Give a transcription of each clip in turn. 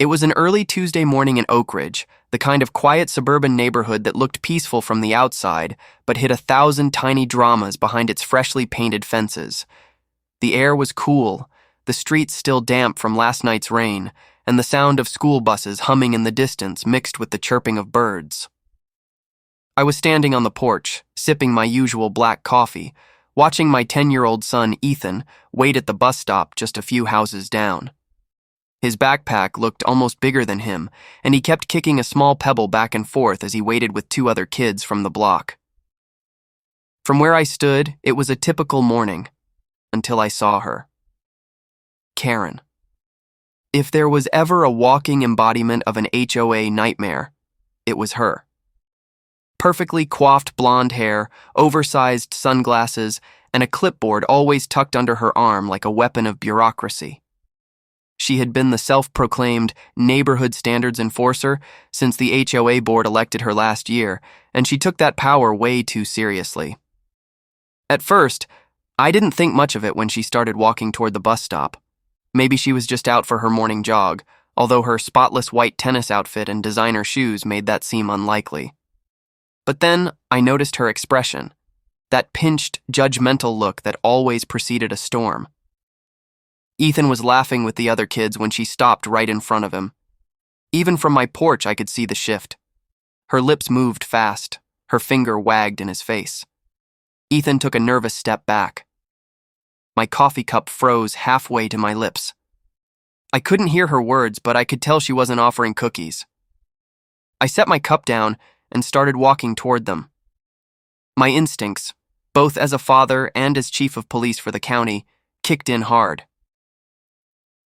It was an early Tuesday morning in Oak Ridge, the kind of quiet suburban neighborhood that looked peaceful from the outside, but hid 1,000 tiny dramas behind its freshly painted fences. The air was cool, the streets still damp from last night's rain, and the sound of school buses humming in the distance mixed with the chirping of birds. I was standing on the porch, sipping my usual black coffee, watching my 10-year-old son, Ethan, wait at the bus stop just a few houses down. His backpack looked almost bigger than him, and he kept kicking a small pebble back and forth as he waited with 2 other kids from the block. From where I stood, it was a typical morning, until I saw her. Karen. If there was ever a walking embodiment of an HOA nightmare, it was her. Perfectly coiffed blonde hair, oversized sunglasses, and a clipboard always tucked under her arm like a weapon of bureaucracy. She had been the self-proclaimed neighborhood standards enforcer since the HOA board elected her last year, and she took that power way too seriously. At first, I didn't think much of it when she started walking toward the bus stop. Maybe she was just out for her morning jog, although her spotless white tennis outfit and designer shoes made that seem unlikely. But then I noticed her expression, that pinched, judgmental look that always preceded a storm. Ethan was laughing with the other kids when she stopped right in front of him. Even from my porch, I could see the shift. Her lips moved fast, her finger wagged in his face. Ethan took a nervous step back. My coffee cup froze halfway to my lips. I couldn't hear her words, but I could tell she wasn't offering cookies. I set my cup down and started walking toward them. My instincts, both as a father and as chief of police for the county, kicked in hard.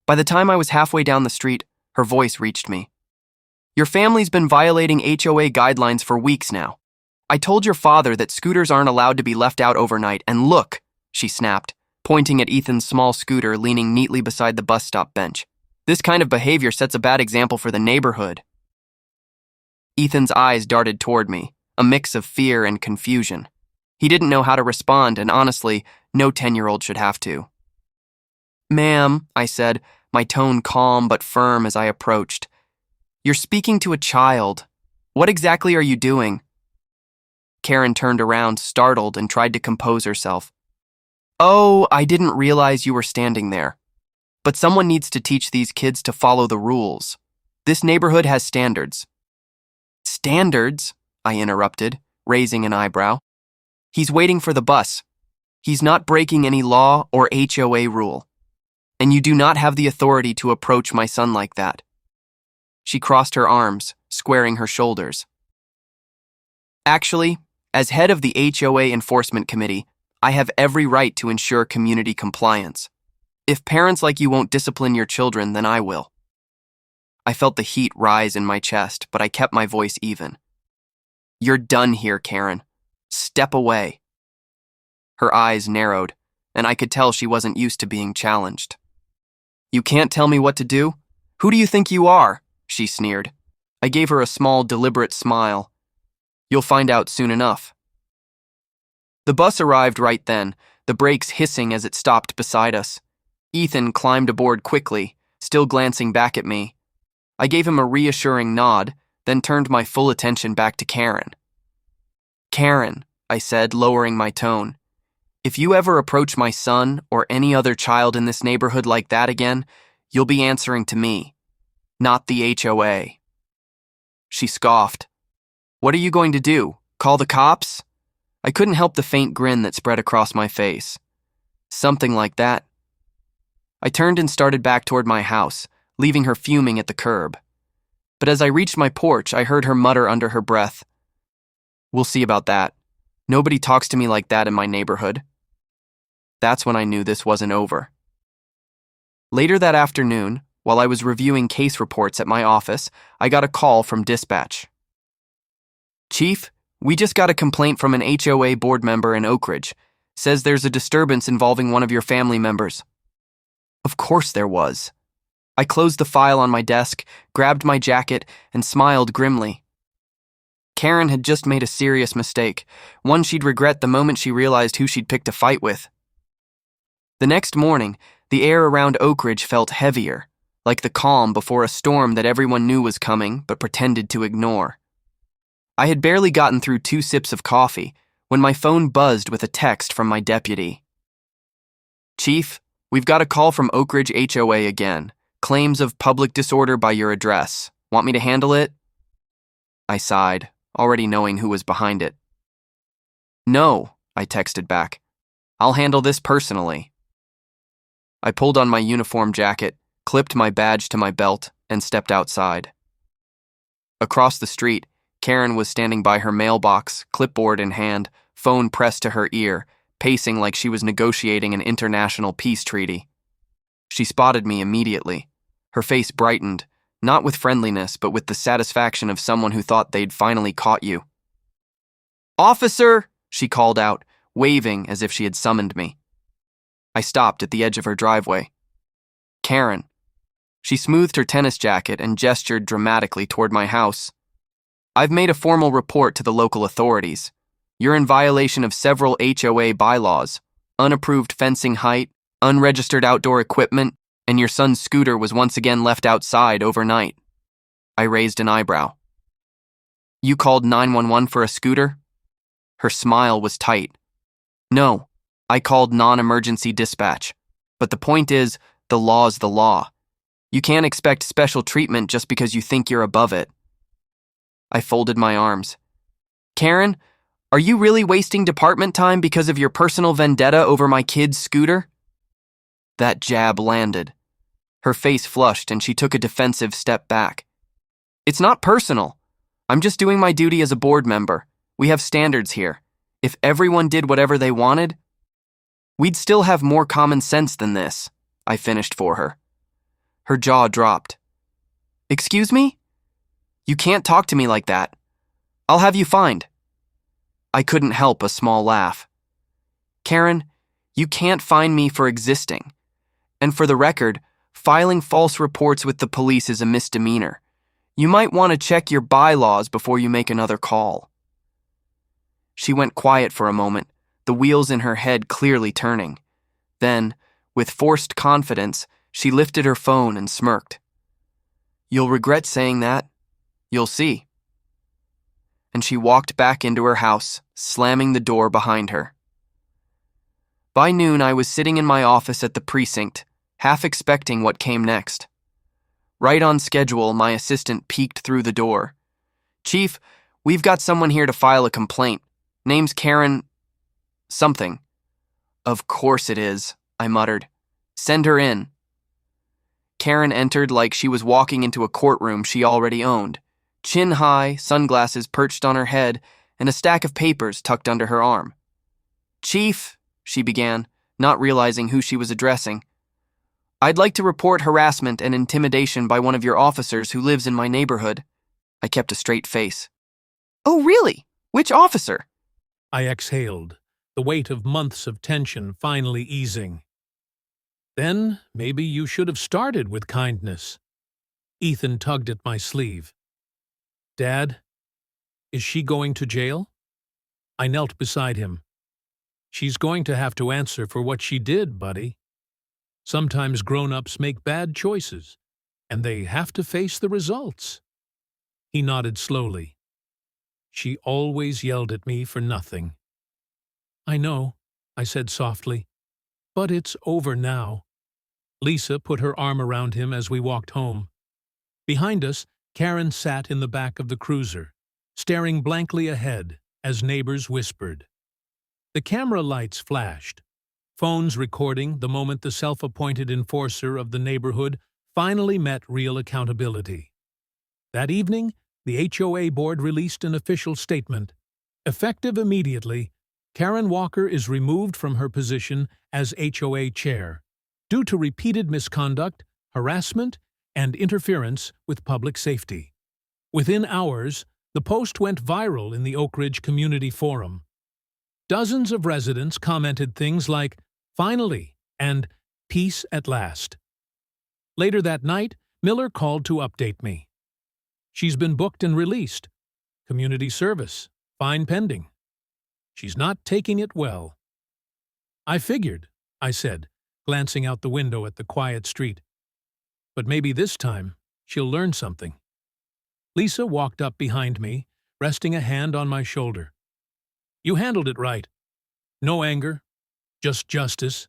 By the time I was halfway down the street, her voice reached me. "Your family's been violating HOA guidelines for weeks now. I told your father that scooters aren't allowed to be left out overnight, and look," she snapped, pointing at Ethan's small scooter leaning neatly beside the bus stop bench. "This kind of behavior sets a bad example for the neighborhood." Ethan's eyes darted toward me, a mix of fear and confusion. He didn't know how to respond, and honestly, no 10-year-old should have to. "Ma'am," I said, my tone calm but firm as I approached. "You're speaking to a child. What exactly are you doing?" Karen turned around, startled, and tried to compose herself. "Oh, I didn't realize you were standing there. But someone needs to teach these kids to follow the rules. This neighborhood has standards." "Standards?" I interrupted, raising an eyebrow. "He's waiting for the bus. He's not breaking any law or HOA rule. And you do not have the authority to approach my son like that." She crossed her arms, squaring her shoulders. "Actually, as head of the HOA Enforcement Committee, I have every right to ensure community compliance. If parents like you won't discipline your children, then I will." I felt the heat rise in my chest, but I kept my voice even. "You're done here, Karen. Step away." Her eyes narrowed, and I could tell she wasn't used to being challenged. "You can't tell me what to do? Who do you think you are?" she sneered. I gave her a small, deliberate smile. "You'll find out soon enough." The bus arrived right then, the brakes hissing as it stopped beside us. Ethan climbed aboard quickly, still glancing back at me. I gave him a reassuring nod, then turned my full attention back to Karen. "Karen," I said, lowering my tone, "if you ever approach my son or any other child in this neighborhood like that again, you'll be answering to me, not the HOA." She scoffed. "What are you going to do? Call the cops?" I couldn't help the faint grin that spread across my face. "Something like that." I turned and started back toward my house, leaving her fuming at the curb. But as I reached my porch, I heard her mutter under her breath, "We'll see about that. Nobody talks to me like that in my neighborhood." That's when I knew this wasn't over. Later that afternoon, while I was reviewing case reports at my office, I got a call from dispatch. "Chief, we just got a complaint from an HOA board member in Oak Ridge. Says there's a disturbance involving one of your family members." Of course there was. I closed the file on my desk, grabbed my jacket, and smiled grimly. Karen had just made a serious mistake, one she'd regret the moment she realized who she'd picked a fight with. The next morning, the air around Oak Ridge felt heavier, like the calm before a storm that everyone knew was coming but pretended to ignore. I had barely gotten through 2 sips of coffee when my phone buzzed with a text from my deputy. "Chief, we've got a call from Oak Ridge HOA again. Claims of public disorder by your address. Want me to handle it?" I sighed, already knowing who was behind it. "No," I texted back. "I'll handle this personally." I pulled on my uniform jacket, clipped my badge to my belt, and stepped outside. Across the street, Karen was standing by her mailbox, clipboard in hand, phone pressed to her ear, pacing like she was negotiating an international peace treaty. She spotted me immediately. Her face brightened, not with friendliness, but with the satisfaction of someone who thought they'd finally caught you. "Officer!" she called out, waving as if she had summoned me. I stopped at the edge of her driveway. "Karen." She smoothed her tennis jacket and gestured dramatically toward my house. "I've made a formal report to the local authorities. You're in violation of several HOA bylaws: unapproved fencing height, unregistered outdoor equipment, and your son's scooter was once again left outside overnight." I raised an eyebrow. "You called 911 for a scooter?" Her smile was tight. "No, I called non-emergency dispatch. But the point is, the law's the law. You can't expect special treatment just because you think you're above it." I folded my arms. "Karen, are you really wasting department time because of your personal vendetta over my kid's scooter?" That jab landed. Her face flushed and she took a defensive step back. "It's not personal. I'm just doing my duty as a board member. We have standards here. If everyone did whatever they wanted, we'd still have more common sense than this," I finished for her. Her jaw dropped. "Excuse me? You can't talk to me like that. I'll have you fined." I couldn't help a small laugh. "Karen, you can't fine me for existing. And for the record, filing false reports with the police is a misdemeanor. You might want to check your bylaws before you make another call." She went quiet for a moment, the wheels in her head clearly turning. Then, with forced confidence, she lifted her phone and smirked. "You'll regret saying that. You'll see." And she walked back into her house, slamming the door behind her. By noon, I was sitting in my office at the precinct, half expecting what came next. Right on schedule, my assistant peeked through the door. "Chief, we've got someone here to file a complaint. Name's Karen... something." "Of course it is," I muttered. "Send her in." Karen entered like she was walking into a courtroom she already owned, chin high, sunglasses perched on her head, and a stack of papers tucked under her arm. "Chief," she began, not realizing who she was addressing, "I'd like to report harassment and intimidation by one of your officers who lives in my neighborhood." I kept a straight face. "Oh, really? Which officer?" I exhaled, the weight of months of tension finally easing. "Then maybe you should have started with kindness." Ethan tugged at my sleeve. "Dad, is she going to jail?" I knelt beside him. "She's going to have to answer for what she did, buddy. Sometimes grown-ups make bad choices, and they have to face the results." He nodded slowly. "She always yelled at me for nothing." "I know," I said softly, "but it's over now." Lisa put her arm around him as we walked home. Behind us, Karen sat in the back of the cruiser, staring blankly ahead as neighbors whispered. The camera lights flashed, phones recording the moment the self-appointed enforcer of the neighborhood finally met real accountability. That evening, the HOA board released an official statement. Effective immediately, Karen Walker is removed from her position as HOA chair due to repeated misconduct, harassment, and interference with public safety. Within hours, the post went viral in the Oak Ridge Community Forum. Dozens of residents commented things like, "Finally," and "Peace at last." Later that night, Miller called to update me. "She's been booked and released. Community service. Fine pending. She's not taking it well." "I figured," I said, glancing out the window at the quiet street. But maybe this time, she'll learn something. Lisa walked up behind me, resting a hand on my shoulder. You handled it right. No anger, just justice.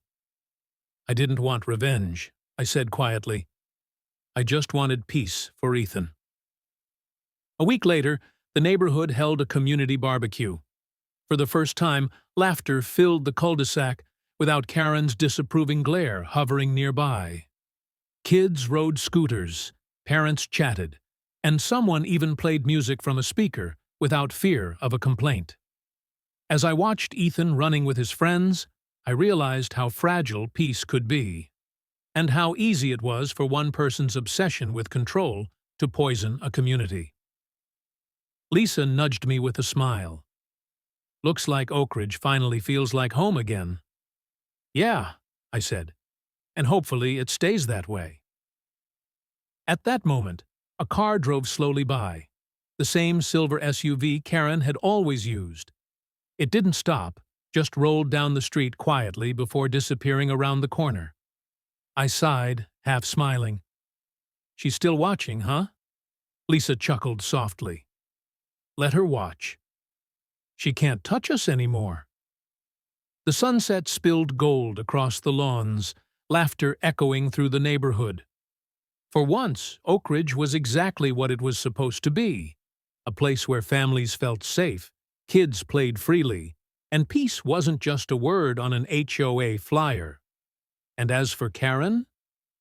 I didn't want revenge, I said quietly. I just wanted peace for Ethan. A week later, the neighborhood held a community barbecue. For the first time, laughter filled the cul-de-sac without Karen's disapproving glare hovering nearby. Kids rode scooters, parents chatted, and someone even played music from a speaker without fear of a complaint. As I watched Ethan running with his friends, I realized how fragile peace could be, and how easy it was for one person's obsession with control to poison a community. Lisa nudged me with a smile. Looks like Oak Ridge finally feels like home again. Yeah, I said, and hopefully it stays that way. At that moment, a car drove slowly by, the same silver SUV Karen had always used. It didn't stop, just rolled down the street quietly before disappearing around the corner. I sighed, half smiling. She's still watching, huh? Lisa chuckled softly. Let her watch. She can't touch us anymore. The sunset spilled gold across the lawns, laughter echoing through the neighborhood. For once, Oak Ridge was exactly what it was supposed to be, a place where families felt safe, kids played freely, and peace wasn't just a word on an HOA flyer. And as for Karen,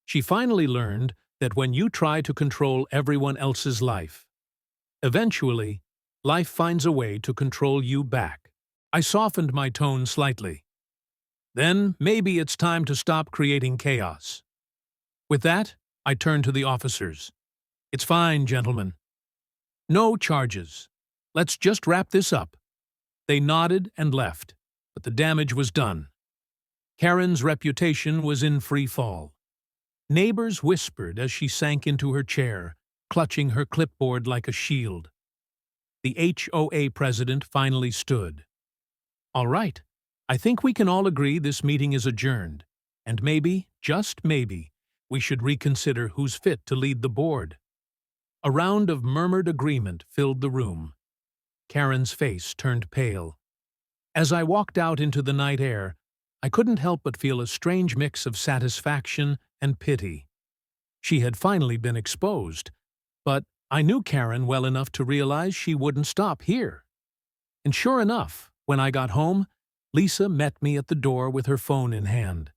she finally learned that when you try to control everyone else's life, eventually, life finds a way to control you back. I softened my tone slightly. Then maybe it's time to stop creating chaos. With that, I turned to the officers. It's fine, gentlemen. No charges. Let's just wrap this up. They nodded and left, but the damage was done. Karen's reputation was in free fall. Neighbors whispered as she sank into her chair, clutching her clipboard like a shield. The HOA president finally stood. All right, I think we can all agree this meeting is adjourned, and maybe, just maybe, we should reconsider who's fit to lead the board. A round of murmured agreement filled the room. Karen's face turned pale. As I walked out into the night air, I couldn't help but feel a strange mix of satisfaction and pity. She had finally been exposed, but I knew Karen well enough to realize she wouldn't stop here. And sure enough, when I got home, Lisa met me at the door with her phone in hand.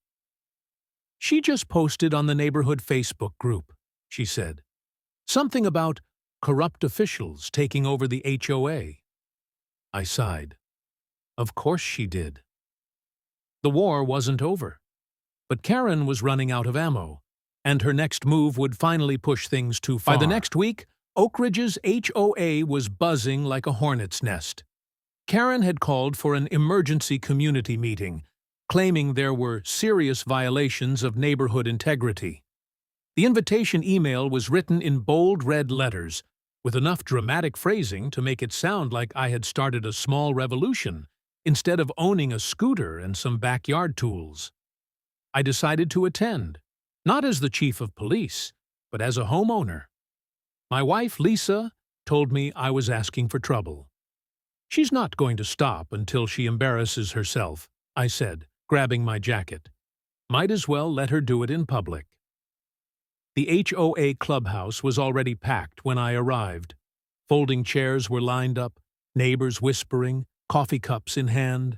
She just posted on the neighborhood Facebook group, she said. Something about corrupt officials taking over the HOA. I sighed. Of course she did. The war wasn't over. But Karen was running out of ammo, and her next move would finally push things too far. By the next week, Oak Ridge's HOA was buzzing like a hornet's nest. Karen had called for an emergency community meeting, claiming there were serious violations of neighborhood integrity. The invitation email was written in bold red letters, with enough dramatic phrasing to make it sound like I had started a small revolution, instead of owning a scooter and some backyard tools. I decided to attend, not as the chief of police, but as a homeowner. My wife, Lisa, told me I was asking for trouble. She's not going to stop until she embarrasses herself, I said, grabbing my jacket. Might as well let her do it in public. The HOA clubhouse was already packed when I arrived. Folding chairs were lined up, neighbors whispering, coffee cups in hand.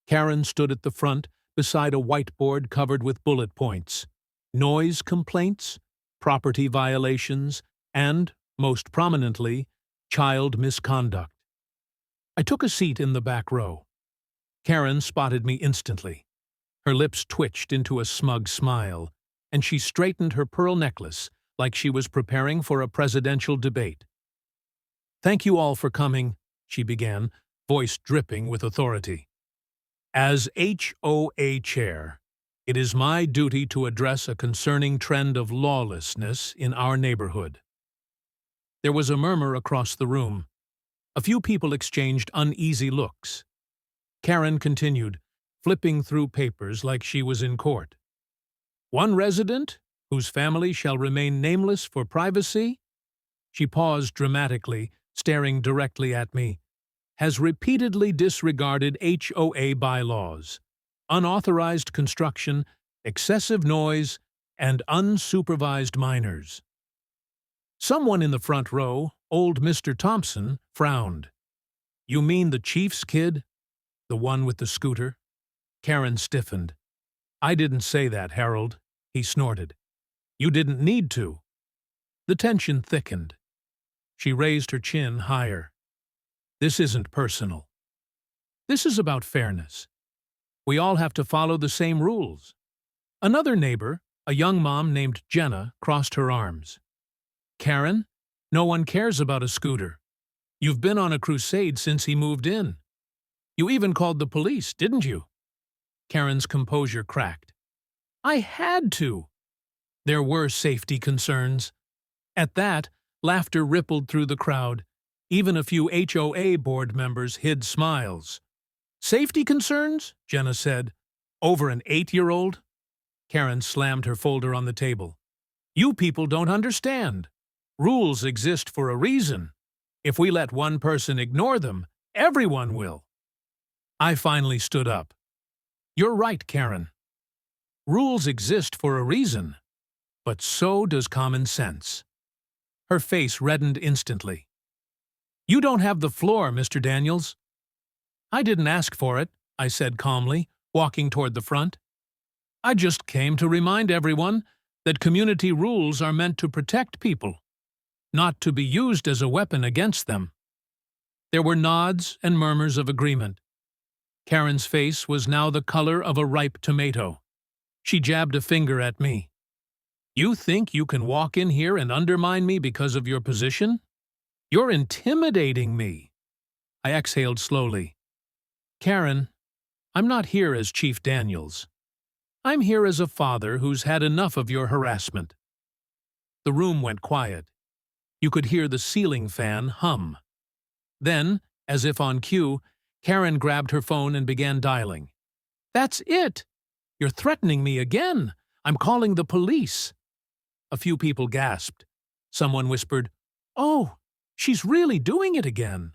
Karen stood at the front, beside a whiteboard covered with bullet points. Noise complaints, property violations, and, most prominently, child misconduct. I took a seat in the back row. Karen spotted me instantly. Her lips twitched into a smug smile, and she straightened her pearl necklace like she was preparing for a presidential debate. Thank you all for coming, she began, voice dripping with authority. As HOA chair, it is my duty to address a concerning trend of lawlessness in our neighborhood. There was a murmur across the room. A few people exchanged uneasy looks. Karen continued, flipping through papers like she was in court. One resident, whose family shall remain nameless for privacy, she paused dramatically, staring directly at me, has repeatedly disregarded HOA bylaws, unauthorized construction, excessive noise, and unsupervised minors. Someone in the front row, old Mr. Thompson, frowned. You mean the chief's kid? The one with the scooter? Karen stiffened. I didn't say that, Harold, he snorted. You didn't need to. The tension thickened. She raised her chin higher. This isn't personal. This is about fairness. We all have to follow the same rules. Another neighbor, a young mom named Jenna, crossed her arms. Karen, no one cares about a scooter. You've been on a crusade since he moved in. You even called the police, didn't you? Karen's composure cracked. I had to. There were safety concerns. At that, laughter rippled through the crowd. Even a few HOA board members hid smiles. Safety concerns? Jenna said. Over an 8-year-old? Karen slammed her folder on the table. You people don't understand. Rules exist for a reason. If we let one person ignore them, everyone will. I finally stood up. You're right, Karen. Rules exist for a reason, but so does common sense. Her face reddened instantly. You don't have the floor, Mr. Daniels. I didn't ask for it, I said calmly, walking toward the front. I just came to remind everyone that community rules are meant to protect people, not to be used as a weapon against them. There were nods and murmurs of agreement. Karen's face was now the color of a ripe tomato. She jabbed a finger at me. You think you can walk in here and undermine me because of your position? You're intimidating me. I exhaled slowly. Karen, I'm not here as Chief Daniels. I'm here as a father who's had enough of your harassment. The room went quiet. You could hear the ceiling fan hum. Then, as if on cue, Karen grabbed her phone and began dialing. That's it! You're threatening me again. I'm calling the police. A few people gasped. Someone whispered, Oh, she's really doing it again.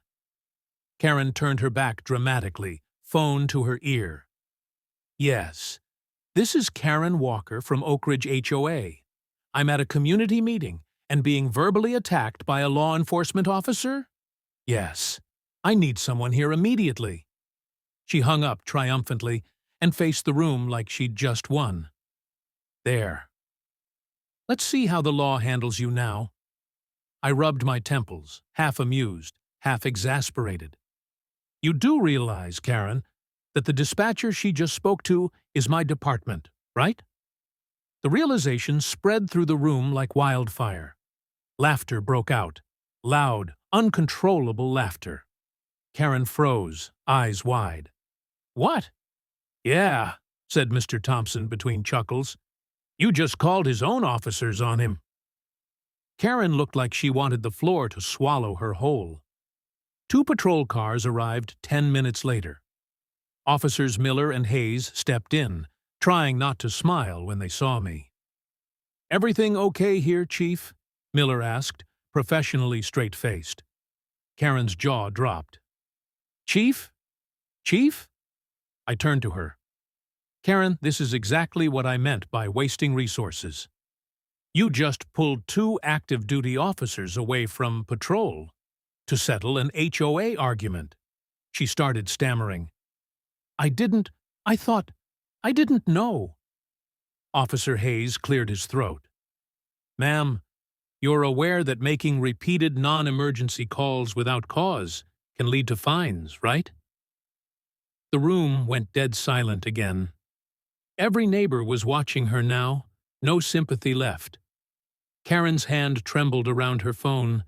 Karen turned her back dramatically, phone to her ear. Yes, this is Karen Walker from Oak Ridge HOA. I'm at a community meeting and being verbally attacked by a law enforcement officer? Yes, I need someone here immediately. She hung up triumphantly and faced the room like she'd just won. There. Let's see how the law handles you now. I rubbed my temples, half amused, half exasperated. You do realize, Karen, that the dispatcher she just spoke to is my department, right? The realization spread through the room like wildfire. Laughter broke out. Loud, uncontrollable laughter. Karen froze, eyes wide. What? Yeah, said Mr. Thompson between chuckles. You just called his own officers on him. Karen looked like she wanted the floor to swallow her whole. 2 patrol cars arrived 10 minutes later. Officers Miller and Hayes stepped in, trying not to smile when they saw me. Everything okay here, Chief? Miller asked, professionally straight-faced. Karen's jaw dropped. Chief? Chief? I turned to her. Karen, this is exactly what I meant by wasting resources. You just pulled 2 active-duty officers away from patrol to settle an HOA argument. She started stammering. I didn't know. Officer Hayes cleared his throat. Ma'am, you're aware that making repeated non-emergency calls without cause can lead to fines, right? The room went dead silent again. Every neighbor was watching her now, no sympathy left. Karen's hand trembled around her phone.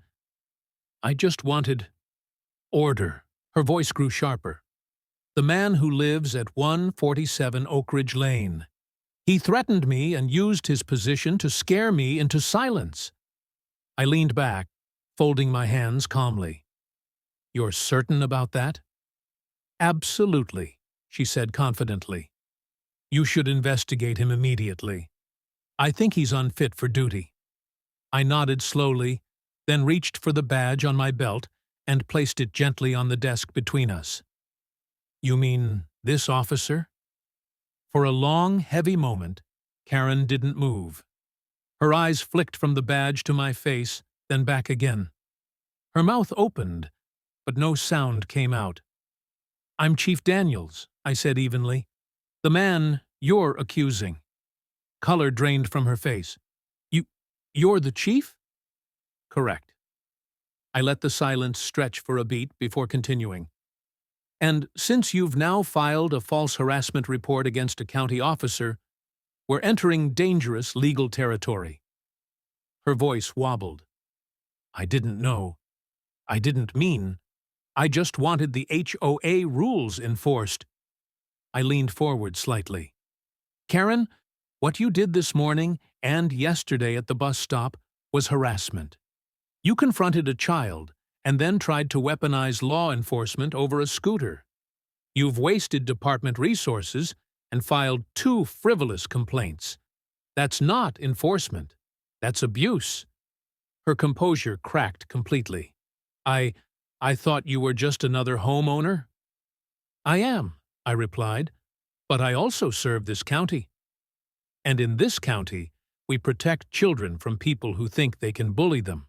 I just wanted order. Her voice grew sharper. The man who lives at 147 Oak Ridge Lane. He threatened me and used his position to scare me into silence. I leaned back, folding my hands calmly. You're certain about that? Absolutely, she said confidently. You should investigate him immediately. I think he's unfit for duty. I nodded slowly, then reached for the badge on my belt and placed it gently on the desk between us. You mean this officer? For a long, heavy moment, Karen didn't move. Her eyes flicked from the badge to my face, then back again. Her mouth opened, but no sound came out. I'm Chief Daniels, I said evenly. The man you're accusing. Color drained from her face. You're the chief? Correct. I let the silence stretch for a beat before continuing. And since you've now filed a false harassment report against a county officer, we're entering dangerous legal territory. Her voice wobbled. I didn't know. I didn't mean. I just wanted the HOA rules enforced. I leaned forward slightly. Karen, what you did this morning and yesterday at the bus stop was harassment. You confronted a child and then tried to weaponize law enforcement over a scooter. You've wasted department resources and filed 2 frivolous complaints. That's not enforcement. That's abuse. Her composure cracked completely. I thought you were just another homeowner? I am, I replied, but I also serve this county. And in this county, we protect children from people who think they can bully them.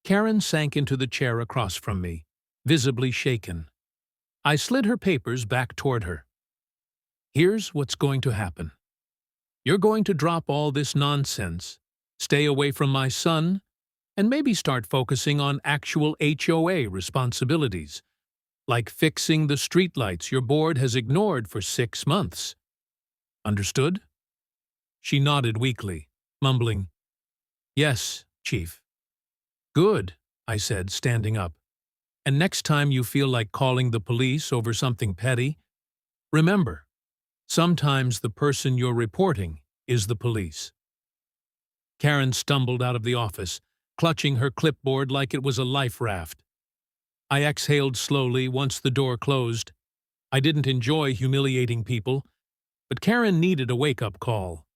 Karen sank into the chair across from me, visibly shaken. I slid her papers back toward her. Here's what's going to happen. You're going to drop all this nonsense, stay away from my son, and maybe start focusing on actual HOA responsibilities, like fixing the streetlights your board has ignored for 6 months. Understood? She nodded weakly, mumbling, Yes, Chief. Good, I said, standing up. And next time you feel like calling the police over something petty, remember, sometimes the person you're reporting is the police. Karen stumbled out of the office, clutching her clipboard like it was a life raft. I exhaled slowly once the door closed. I didn't enjoy humiliating people, but Karen needed a wake-up call.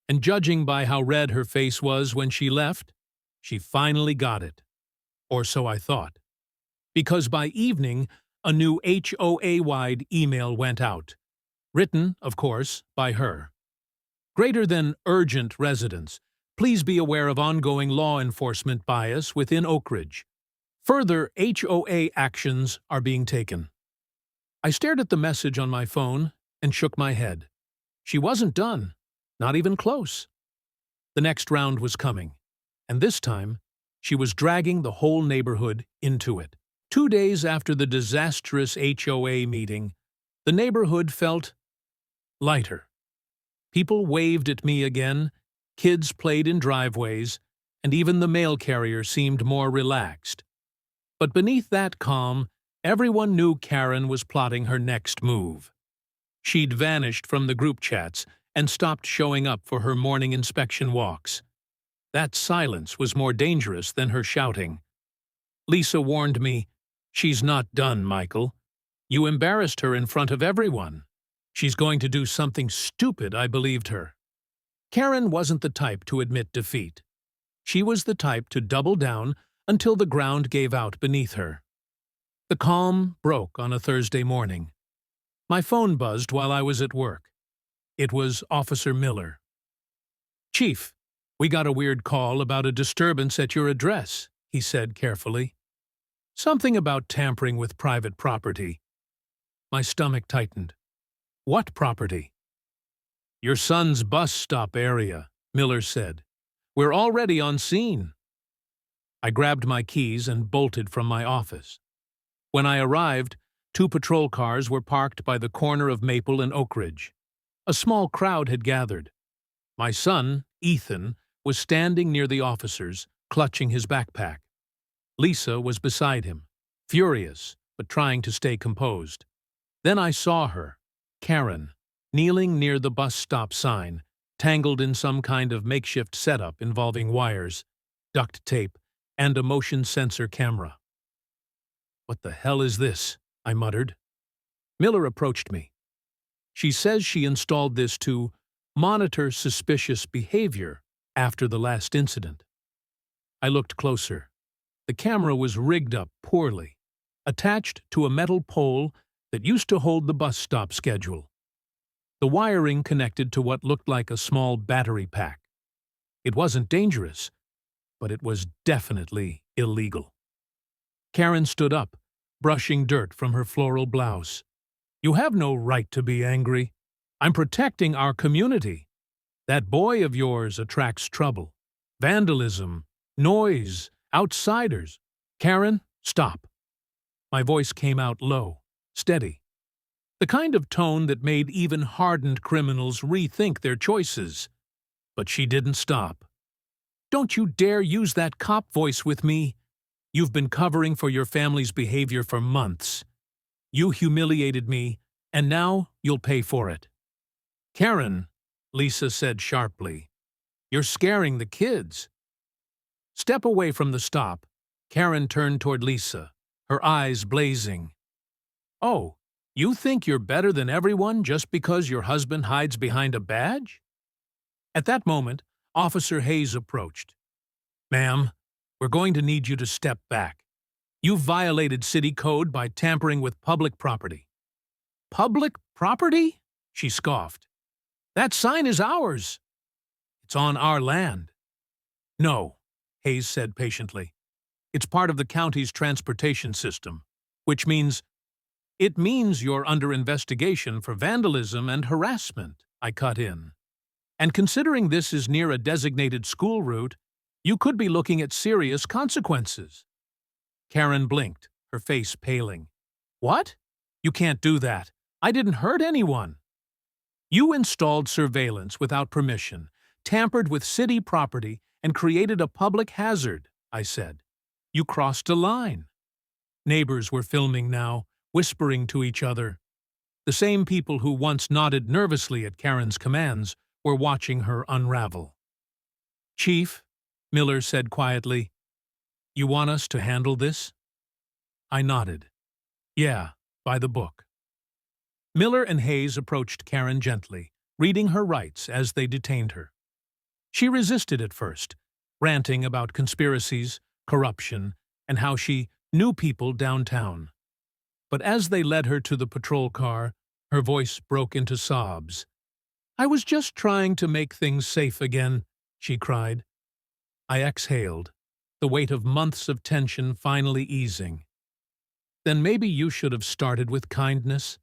And judging by how red her face was when she left, she finally got it. Or so I thought. Because by evening, a new HOA-wide email went out. Written, of course, by her. Greater than urgent residents, please be aware of ongoing law enforcement bias within Oak Ridge. Further HOA actions are being taken. I stared at the message on my phone and shook my head. She wasn't done. Not even close. The next round was coming, and this time, she was dragging the whole neighborhood into it. 2 days after the disastrous HOA meeting, the neighborhood felt lighter. People waved at me again, kids played in driveways, and even the mail carrier seemed more relaxed. But beneath that calm, everyone knew Karen was plotting her next move. She'd vanished from the group chats and stopped showing up for her morning inspection walks. That silence was more dangerous than her shouting. Lisa warned me, She's not done, Michael. You embarrassed her in front of everyone. She's going to do something stupid, I believed her. Karen wasn't the type to admit defeat. She was the type to double down until the ground gave out beneath her. The calm broke on a Thursday morning. My phone buzzed while I was at work. It was Officer Miller. Chief, we got a weird call about a disturbance at your address, he said carefully. Something about tampering with private property. My stomach tightened. What property? Your son's bus stop area, Miller said. We're already on scene. I grabbed my keys and bolted from my office. When I arrived, 2 patrol cars were parked by the corner of Maple and Oak Ridge. A small crowd had gathered. My son, Ethan, was standing near the officers, clutching his backpack. Lisa was beside him, furious, but trying to stay composed. Then I saw her, Karen, kneeling near the bus stop sign, tangled in some kind of makeshift setup involving wires, duct tape, and a motion sensor camera. What the hell is this? I muttered. Miller approached me. She says she installed this to monitor suspicious behavior after the last incident. I looked closer. The camera was rigged up poorly, attached to a metal pole that used to hold the bus stop schedule. The wiring connected to what looked like a small battery pack. It wasn't dangerous, but it was definitely illegal. Karen stood up, brushing dirt from her floral blouse. "You have no right to be angry. I'm protecting our community. That boy of yours attracts trouble, vandalism, noise, outsiders. Karen, stop." My voice came out low, steady. The kind of tone that made even hardened criminals rethink their choices. But she didn't stop. "Don't you dare use that cop voice with me. You've been covering for your family's behavior for months. You humiliated me, and now you'll pay for it." "Karen," Lisa said sharply, "you're scaring the kids." Step away from the stop, Karen turned toward Lisa, her eyes blazing. "Oh, you think you're better than everyone just because your husband hides behind a badge?" At that moment, Officer Hayes approached. "Ma'am, we're going to need you to step back. You've violated city code by tampering with public property." "Public property?" she scoffed. "That sign is ours. It's on our land." "No," Hayes said patiently. "It's part of the county's transportation system, which means it means you're under investigation for vandalism and harassment," I cut in. "And considering this is near a designated school route, you could be looking at serious consequences." Karen blinked, her face paling. "What? You can't do that. I didn't hurt anyone." "You installed surveillance without permission, tampered with city property, and created a public hazard," I said. "You crossed a line." Neighbors were filming now, whispering to each other. The same people who once nodded nervously at Karen's commands were watching her unravel. "Chief," Miller said quietly, "you want us to handle this?" I nodded. "Yeah, by the book." Miller and Hayes approached Karen gently, reading her rights as they detained her. She resisted at first, ranting about conspiracies, corruption, and how she knew people downtown. But as they led her to the patrol car, her voice broke into sobs. "I was just trying to make things safe again," she cried. I exhaled, the weight of months of tension finally easing. "Then maybe you should have started with kindness,"